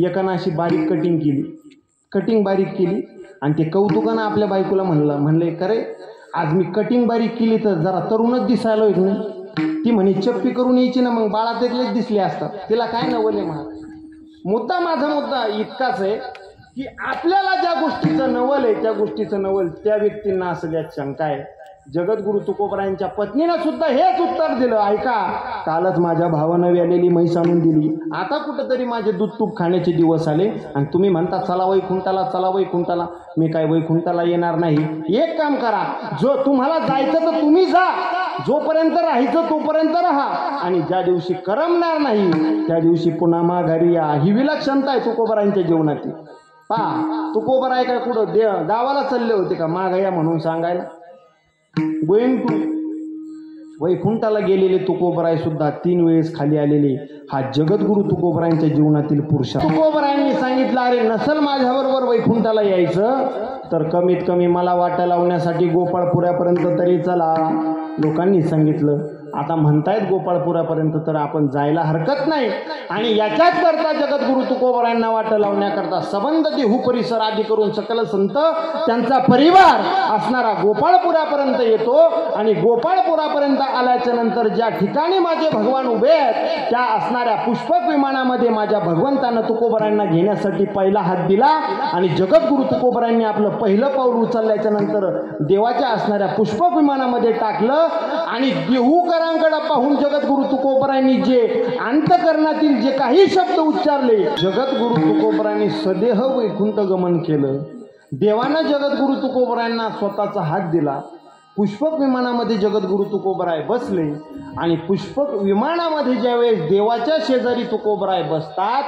एकानं अशी बारीक कटिंग बारीक केली आणि ते कौतुकानं आपल्या बायकोला म्हणले करे आज मी कटिंग बारीक केली तर जरा तरुणच दिसायला होत नाही. ती म्हणे चप्पी करून यायची ना, मग बाळा तेच दिसले असतात. तिला काय नवले म्हणा. माझा मुद्दा इतकाच आहे की आपल्याला ज्या गोष्टीचं नवल आहे त्या गोष्टीचं नवल त्या व्यक्तींना असं यात शंका आहे. जगद्गुरु तुकोबरायांच्या पत्नीनं सुद्धा हेच उत्तर दिलं, ऐका कालच माझ्या भावानं व्यालेली म्हैस आणून दिली, आता कुठंतरी माझे दूध तूप खाण्याचे दिवस आले आणि तुम्ही म्हणता चला वैकुंठाला. मी काय वैकुंठाला येणार नाही. एक काम करा, जो तुम्हाला जायचं तर तुम्ही जा, जोपर्यंत राहायचं तोपर्यंत राहा आणि ज्या दिवशी करमणार नाही त्या दिवशी पुन्हा माघारी या. ही विलक्षणता आहे तुकोबरायांच्या जीवनातील. तुकोबराय काय कुठं गावाला चालले होते का माघाया म्हणून सांगायला? गोइंग टू वैकुंठाला गेलेले तुकोबराय सुद्धा 3 वेळेस खाली आलेले हा जगद्गुरु तुकोबरायांच्या जीवनातील पुरुष. तुकोबरायांनी सांगितलं, अरे नसल माझ्याबरोबर वैकुंठाला यायचं तर कमीत कमी मला वाटा लावण्यासाठी गोपाळपुऱ्यापर्यंत तरी चला. लोकांनी सांगितलं, आता म्हणतायत गोपाळपुरापर्यंत तर आपण जायला हरकत नाही. आणि याच्याच करता जगद्गुरु तुकोबरायांना वाट लावण्याकरता सबंध देहू परिसर आदी करून सकल संत त्यांचा परिवार असणारा गोपाळपुरापर्यंत येतो. आणि गोपाळपुरापर्यंत आल्याच्या नंतर ज्या ठिकाणी माझे भगवान उभे आहेत त्या असणाऱ्या पुष्पक विमानामध्ये माझ्या भगवंतानं तुकोबरायांना घेण्यासाठी पहिला हात दिला. आणि जगद्गुरु तुकोबरायांनी आपलं पहिलं पाऊल उचलल्याच्या नंतर देवाच्या असणाऱ्या पुष्पक विमानामध्ये टाकलं. आणि देहूकरांकडे पाहून जगद्गुरु तुकोबरायांनी जे अंतकरणातील जे काही शब्द उच्चारले, जगद्गुरु तुकोबरायांनी सदेह वैकुंठ गमन केलं. देवानं जगद्गुरु तुकोबरायांना स्वतःचा हात दिला. पुष्पक विमानामध्ये जगद्गुरु तुकोबराय बसले आणि पुष्पक विमानामध्ये ज्यावेळेस देवाच्या शेजारी तुकोबराय बसतात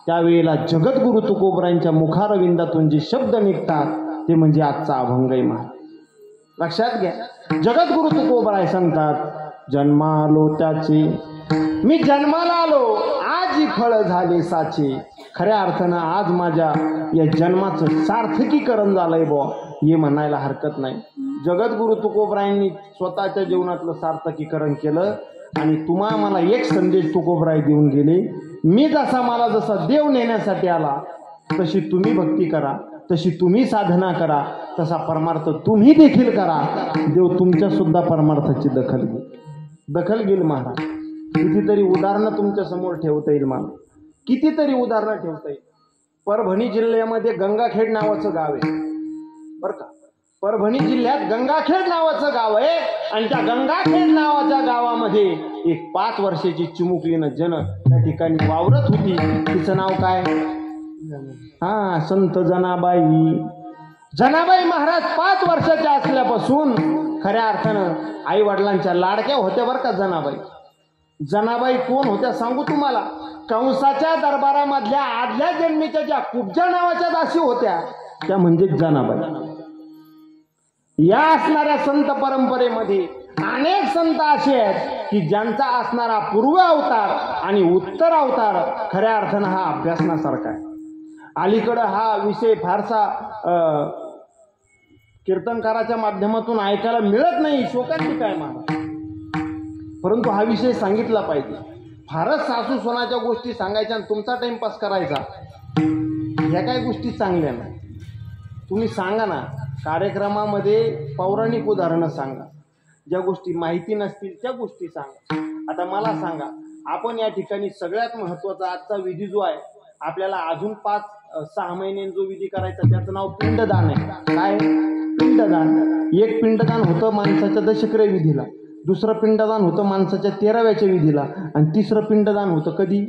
त्यावेळेला जगद्गुरु तुकोबरायांच्या मुखारविंदातून जे शब्द निघतात ते म्हणजे आजचा अभंग आहे. लक्षात घ्या, जगद्गुरु तुकोबराय सांगतात, जन्मालो त्याचे मी जन्माला आलो, आज ही फळ झाले साचे. खऱ्या अर्थानं आज माझ्या या जन्माचं सार्थकीकरण झालंय बुवा, हे म्हणायला हरकत नाही. जगद्गुरु तुकोबरायांनी स्वतःच्या जीवनातलं सार्थकीकरण केलं. आणि तुम्हा मला एक संदेश तुकोबराय देऊन गेले, मी जसा देव नेण्यासाठी आला तशी तुम्ही भक्ती करा, तशी तुम्ही साधना करा, तसा परमार्थ तुम्ही देखील करा. देव तुमच्या सुद्धा परमार्थाची दखल घेईल. महाराज कितीतरी उदाहरणं तुमच्या समोर ठेवता येईल. मला कितीतरी उदाहरणं ठेवता येईल. परभणी जिल्ह्यामध्ये गंगाखेड नावाचं गाव आहे बरं का. परभणी जिल्ह्यात गंगाखेड नावाचं गाव आहे आणि त्या गंगाखेड नावाच्या गावामध्ये एक 5 वर्षाची चिमुकलीनं त्या ठिकाणी वावरत होती. तिचं नाव काय? संत जनाबाई महाराज 5 वर्षाच्या असल्यापासून खऱ्या अर्थानं आई वडिलांच्या लाडक्या होत्या बरं का. जनाबाई कोण होत्या सांगू तुम्हाला? कंसाच्या दरबारामधल्या आदल्या जन्मीच्या ज्या कुब्जा नावाच्या दासी होत्या त्या म्हणजे जनाबाई. या असणाऱ्या संत परंपरेमध्ये अनेक संत असे आहेत की ज्यांचा असणारा पूर्व अवतार आणि उत्तर अवतार खऱ्या अर्थानं हा अभ्यासनासारखा आहे. अलीकडं हा विषय फारसा कीर्तनकाराच्या माध्यमातून ऐकायला मिळत नाही, शोकांची काय महाराज, परंतु हा विषय सांगितला पाहिजे. फारच सासू सोनाच्या गोष्टी सांगायच्या आणि तुमचा टाइमपास करायचा, ह्या काय गोष्टी चांगल्या नाही. तुम्ही सांगा ना, कार्यक्रमामध्ये पौराणिक उदाहरणं सांगा, ज्या गोष्टी माहिती नसतील त्या गोष्टी सांगा. आता मला सांगा, आपण या ठिकाणी सगळ्यात महत्त्वाचा आजचा विधी जो आहे, आपल्याला अजून 5-6 महिन्यांनी जो विधी करायचा त्याचं नाव पिंडदान आहे. काय? पिंडदान. एक पिंडदान होतं माणसाच्या दशक्रिया विधीला, दुसरं पिंडदान होतं माणसाच्या 13व्याच्या विधीला आणि तिसरं पिंडदान होतं कधी?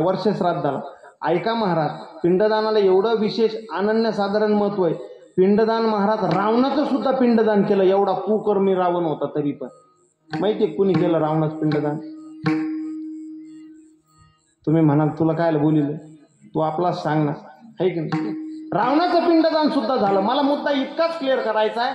वर्ष श्राद्धाला. ऐका महाराज, पिंडदानाला एवढं विशेष अनन्यसाधारण महत्व आहे. पिंडदान महाराज रावणाचं सुद्धा पिंडदान केलं. एवढा कुकर्मी रावण होता तरी पण. माहितीये कुणी केलं रावणाचं पिंडदान? तुम्ही म्हणाल तुला काय बोलिलं, तू आपलाच सांग ना, है की नाही? रावणाचं पिंडदान सुद्धा झालं. मला मुद्दा इतकाच क्लिअर करायचा आहे,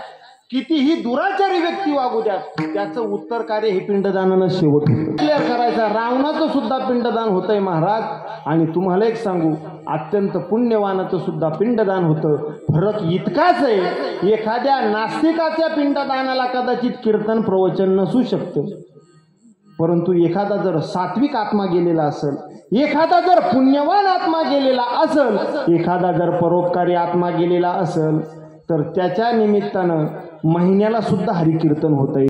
कितीही दुराचारी व्यक्ती वागू द्या त्याचं उत्तर कार्य हे पिंडदानानं शेवट होतं. क्लिअर करायचा, रावणाचं सुद्धा पिंडदान होतंय महाराज. आणि तुम्हाला एक सांगू, अत्यंत पुण्यवानाचं सुद्धा पिंडदान होतं. फरक इतकाच आहे, एखाद्या नास्तिकाच्या पिंडदानाला कदाचित कीर्तन प्रवचन नसू शकतं, परंतु एखादा जर सात्विक आत्मा गेलेला असेल, एखादा जर पुण्यवान आत्मा गेलेला असेल, एखादा जर परोपकारी आत्मा गेलेला असेल, तर त्याच्या निमित्तानं महिन्याला सुद्धा हरिकीर्तन होतंय.